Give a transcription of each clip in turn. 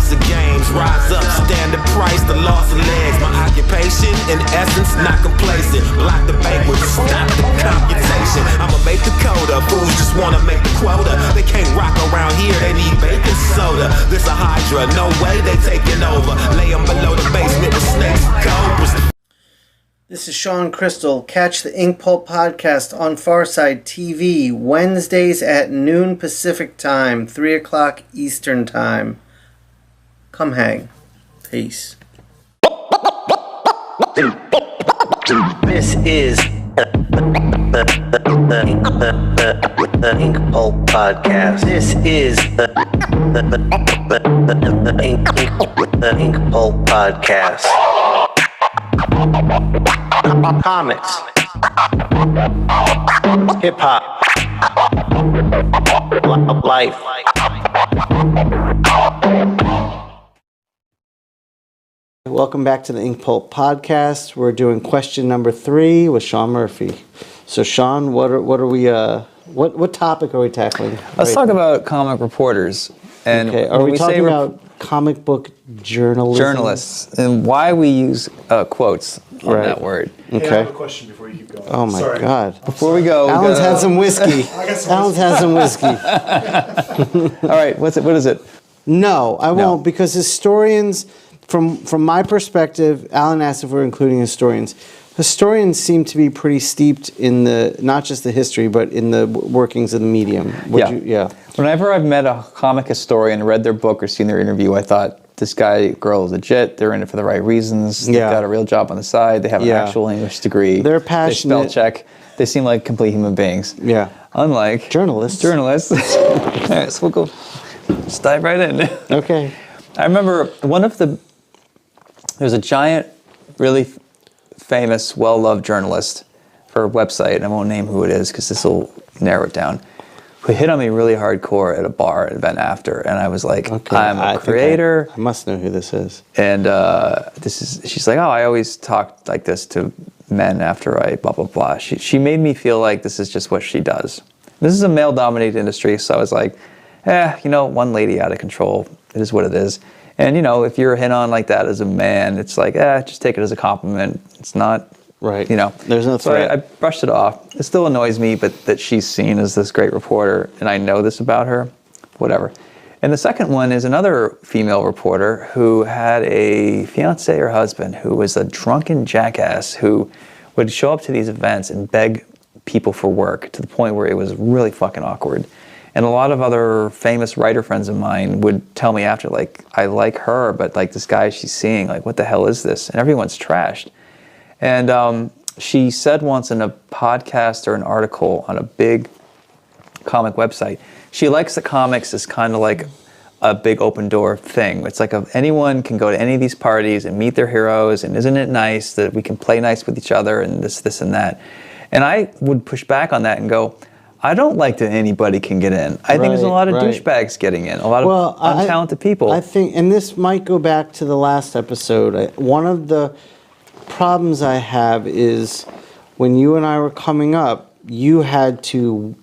house of games. Rise up, stand the price, the loss of legs. My occupation, in essence, not complacent. Block the banquet, stop the computation. I'ma make the coda, fools just wanna make the quota. They can't rock around here, they need baking soda. This a hydra, no way they taking over. Lay them below the basement with snakes and cobras. This is Shawn Crystal. Catch the Inkpulp podcast on PharcydeTV Wednesdays at noon Pacific time, 3 o'clock Eastern time. Come hang. Peace. This is the Inkpulp podcast. This is the Inkpulp podcast. Comics, hip hop, life. Welcome back to the Inkpulp podcast. We're doing question number 3 with Shawn Murphy. So, Shawn, what topic are we tackling? Let's talk about comic reporters. And okay. Are we talking about comic book journalists and why we use quotes on that word? Okay. Hey, I have a question before you keep going. Oh my God! Before we go, Alan's had some whiskey. Alan's had some whiskey. All right, what is it? No, I won't, because historians, from my perspective, Alan asked if we're including historians. Historians seem to be pretty steeped in not just the history, but in the workings of the medium. Whenever I've met a comic historian, read their book or seen their interview, I thought, this girl is legit. They're in it for the right reasons. They've got a real job on the side. They have an actual English degree. They're passionate. They spell check. They seem like complete human beings. Yeah. Unlike journalists. All right, so we'll go. Just dive right in. Okay. I remember there's a giant, really famous, well-loved journalist for a website, and I won't name who it is because this will narrow it down, who hit on me really hardcore at a bar event after, and I was like, I'm a creator. I must know who this is. And she's like, oh, I always talk like this to men after I blah, blah, blah. She made me feel like this is just what she does. This is a male-dominated industry, so I was like, one lady out of control. It is what it is. And, if you're hit on like that as a man, it's like, just take it as a compliment. It's not, right. There's no threat. So I brushed it off. It still annoys me, but that she's seen as this great reporter, and I know this about her, whatever. And the second one is another female reporter who had a fiancé or husband who was a drunken jackass who would show up to these events and beg people for work to the point where it was really fucking awkward. And a lot of other famous writer friends of mine would tell me after, like, I like her, but like this guy she's seeing, like, what the hell is this? And everyone's trashed. And she said once in a podcast or an article on a big comic website, she likes the comics as kind of like a big open door thing. It's like anyone can go to any of these parties and meet their heroes, and isn't it nice that we can play nice with each other and this and that. And I would push back on that and go, I don't like that anybody can get in. I think there's a lot of douchebags getting in, a lot of untalented people. I think, and this might go back to the last episode, one of the problems I have is when you and I were coming up, you had to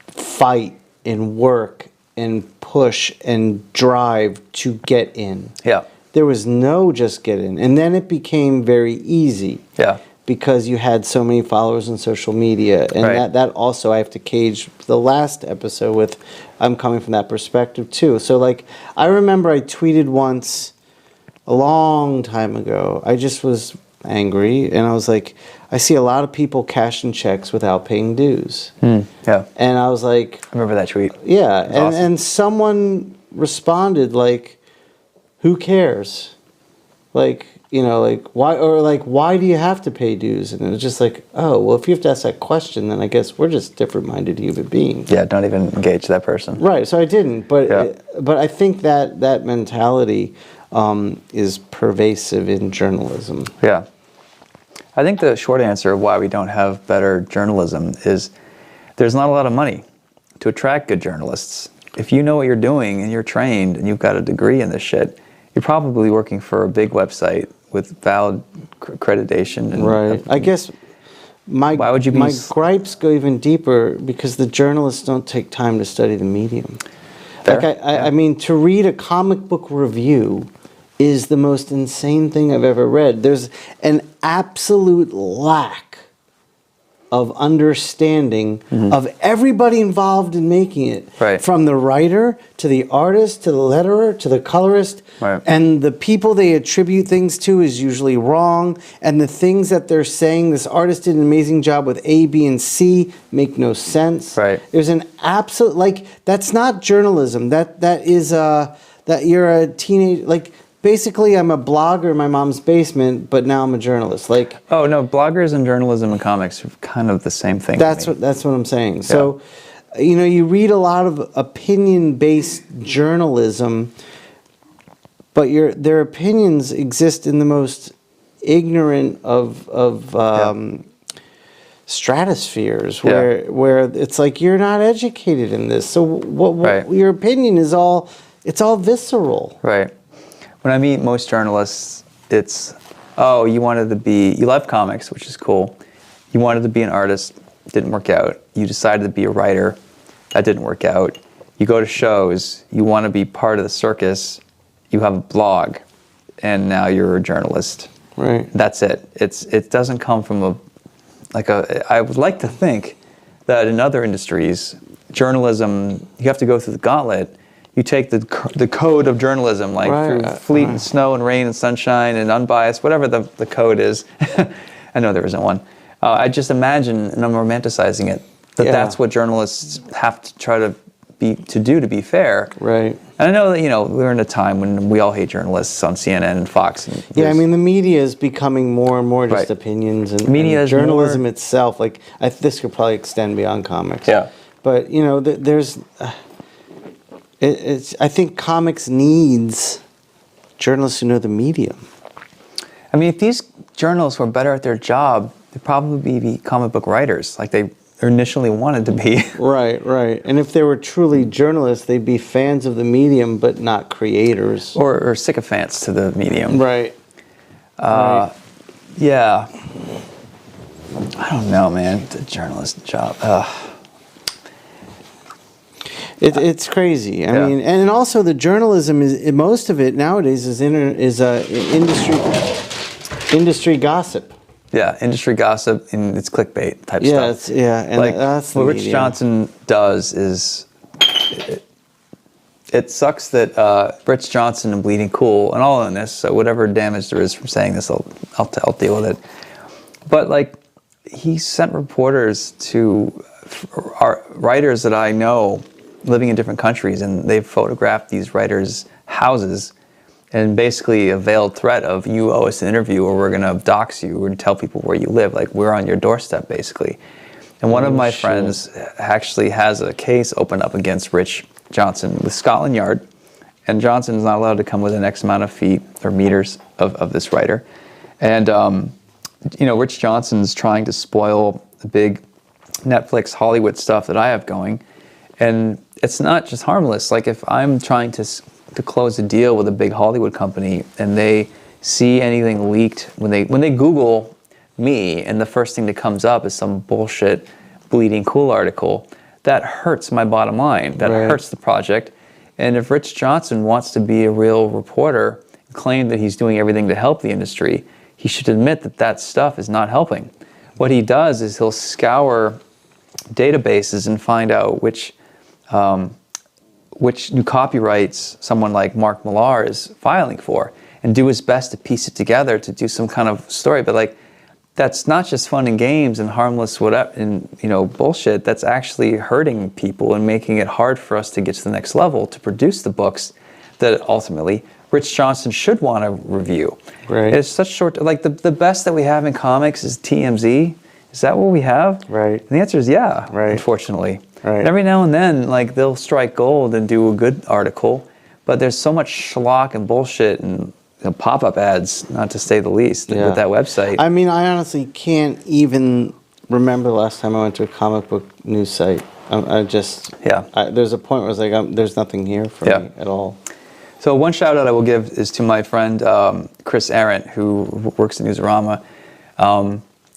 fight and work and push and drive to get in. Yeah. There was no just get in. And then it became very easy. Yeah. Because you had so many followers on social media. And that also I have to cage the last episode with, I'm coming from that perspective too. So like, I remember I tweeted once a long time ago, I just was angry and I was like, I see a lot of people cashing checks without paying dues. Yeah. And I was like, I remember that tweet. Yeah. Awesome. And someone responded like, who cares? Like, why do you have to pay dues? And it was just like, oh, well, if you have to ask that question, then I guess we're just different-minded human beings. Yeah, don't even engage that person. Right, so I didn't. But I think that mentality is pervasive in journalism. Yeah. I think the short answer of why we don't have better journalism is there's not a lot of money to attract good journalists. If you know what you're doing and you're trained and you've got a degree in this shit, you're probably working for a big website with valid accreditation. And right. I guess my gripes go even deeper because the journalists don't take time to study the medium. Like I mean, to read a comic book review is the most insane thing I've ever read. There's an absolute lack of understanding of everybody involved in making it. Right. From the writer to the artist to the letterer to the colorist. Right. And the people they attribute things to is usually wrong. And the things that they're saying, this artist did an amazing job with A, B, and C, make no sense. Right. There's an absolute, like, that's not journalism. That is, that you're a teenage, like, basically, I'm a blogger in my mom's basement, but now I'm a journalist. Like, oh no, bloggers and journalism and comics are kind of the same thing. That's what I'm saying. So, you know, you read a lot of opinion-based journalism, but their opinions exist in the most ignorant of stratospheres, where it's like you're not educated in this. So, what your opinion is it's all visceral. Right. When I meet most journalists, it's, oh, you love comics, which is cool. You wanted to be an artist, didn't work out. You decided to be a writer, that didn't work out. You go to shows, you want to be part of the circus, you have a blog, and now you're a journalist. Right. That's it. It doesn't come from I would like to think that in other industries, journalism, you have to go through the gauntlet. You take the code of journalism, like through sleet and snow and rain and sunshine and unbiased, whatever the code is. I know there isn't one. I just imagine, and I'm romanticizing it, that's what journalists have to try to do to be fair. Right. And I know that, we're in a time when we all hate journalists on CNN and Fox. And I mean, the media is becoming more and more just opinions, and journalism itself. Like, this could probably extend beyond comics. Yeah. But there's. I think comics needs journalists who know the medium. I mean, if these journalists were better at their job, they'd probably be comic book writers, like they initially wanted to be. Right. And if they were truly journalists, they'd be fans of the medium, but not creators. Or sycophants to the medium. Right. Yeah. I don't know, man. The journalist job. It's crazy. I mean, and also the journalism most of it nowadays is industry gossip. Yeah, industry gossip, and it's clickbait type stuff. And like, that's the what Rich media. Johnson does is it sucks that Rich Johnson and Bleeding Cool and all in this. So whatever damage there is from saying this, I'll deal with it. But like, he sent reporters to writers that I know living in different countries, and they've photographed these writers' houses, and basically a veiled threat of, you owe us an interview or we're going to dox you and tell people where you live. Like, we're on your doorstep, basically. And one of my friends actually has a case open up against Rich Johnson with Scotland Yard, and Johnson is not allowed to come within X amount of feet or meters of this writer. And, Rich Johnson's trying to spoil the big Netflix Hollywood stuff that I have going. And it's not just harmless. Like, if I'm trying to close a deal with a big Hollywood company and they see anything leaked, when they Google me and the first thing that comes up is some bullshit Bleeding Cool article, that hurts my bottom line. That hurts the project. And if Rich Johnson wants to be a real reporter, claim that he's doing everything to help the industry, he should admit that stuff is not helping. What he does is he'll scour databases and find out which new copyrights someone like Mark Millar is filing for, and do his best to piece it together to do some kind of story. But like, that's not just fun and games and harmless whatever and bullshit. That's actually hurting people and making it hard for us to get to the next level to produce the books that ultimately Rich Johnson should want to review. Right. It's such short. Like, the best that we have in comics is TMZ. Is that what we have? Right. And the answer is yeah. Right. Unfortunately. Right. And every now and then, like, they'll strike gold and do a good article, but there's so much schlock and bullshit and pop-up ads, not to say the least, with that website. I mean, I honestly can't even remember the last time I went to a comic book news site. There's a point where I was like, there's nothing here for me at all. So one shout out I will give is to my friend Chris Arendt, who works at Newsarama.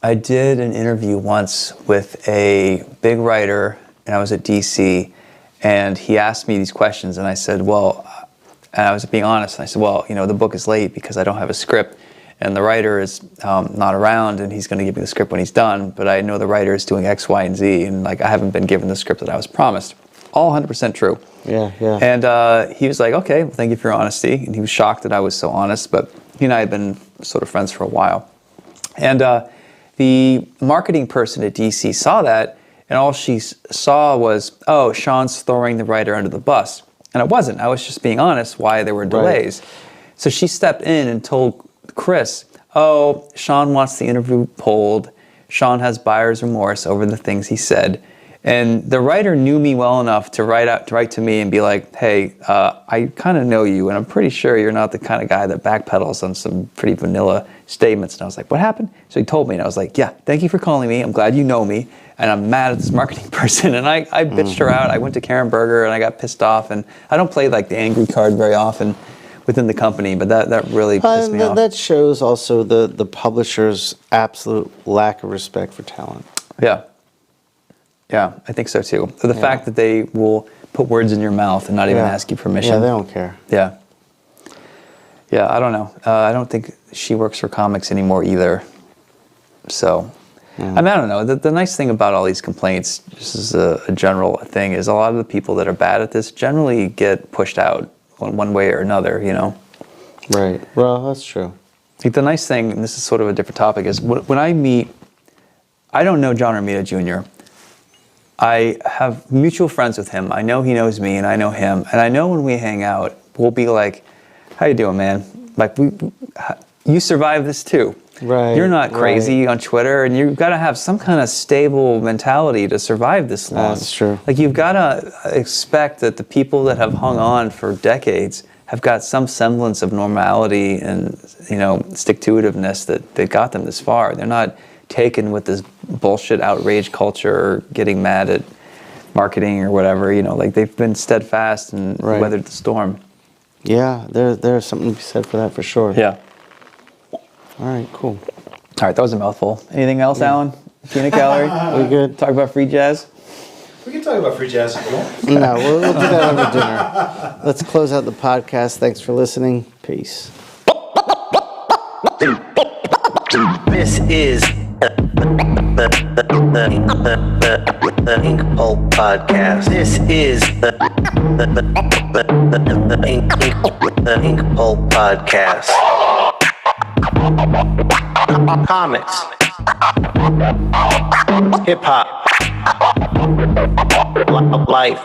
I did an interview once with a big writer, and I was at DC, And he asked me these questions, and I said, well, and I was being honest, and I said, well, you know, the book is late because I don't have a script, and the writer is not around, and he's going to give me the script when he's done, but I know the writer is doing X, Y, and Z, and like I haven't been given the script that I was promised. All 100% true. Yeah, yeah. And he was like, okay, well, thank you for your honesty, and he was shocked that I was so honest, but he and I had been sort of friends for a while. And the marketing person at DC saw that, and all she saw was, oh, Shawn's throwing the writer under the bus. And it wasn't. I was just being honest why there were delays. Right. So she stepped in and told Chris, oh, Shawn wants the interview pulled. Shawn has buyer's remorse over the things he said. And the writer knew me well enough to write to me and be like, hey, I kind of know you, and I'm pretty sure you're not the kind of guy that backpedals on some pretty vanilla statements. And I was like, what happened? So he told me, and I was like, yeah, thank you for calling me. I'm glad you know me, and I'm mad at this marketing person. And I bitched her out. I went to Karen Berger, and I got pissed off. And I don't play like the angry card very often within the company, but that really pissed me off. That shows also the publisher's absolute lack of respect for talent. Yeah. Yeah, I think so too. The fact that they will put words in your mouth and not even ask you permission. Yeah, they don't care. Yeah. Yeah, I don't know. I don't think she works for comics anymore either. So, I mean, I don't know. The nice thing about all these complaints, just as a general thing, is a lot of the people that are bad at this generally get pushed out one way or another, you know? Right. Well, that's true. Like the nice thing, and this is sort of a different topic, is when I don't know John Romita Jr., I have mutual friends with him. I know he knows me, and I know him. And I know when we hang out, we'll be like, how you doing, man? Like, you survived this too. Right. You're not crazy on Twitter, and you've got to have some kind of stable mentality to survive this long. That's true. Like, you've got to expect that the people that have hung on for decades have got some semblance of normality and, you know, stick-to-itiveness that got them this far. They're not taken with this bullshit outrage culture or getting mad at marketing or whatever, you know, like they've been steadfast and weathered the storm. Yeah, there's something to be said for that for sure. Yeah. All right, cool. All right, that was a mouthful. Anything else, Alan? Peanut gallery? We good? Talk about free jazz? We can talk about free jazz if you want. No, we'll do that over dinner. Let's close out the podcast. Thanks for listening. Peace. This is the Inkpulp Podcast. This is the Inkpulp Podcast. Comics, hip hop, life.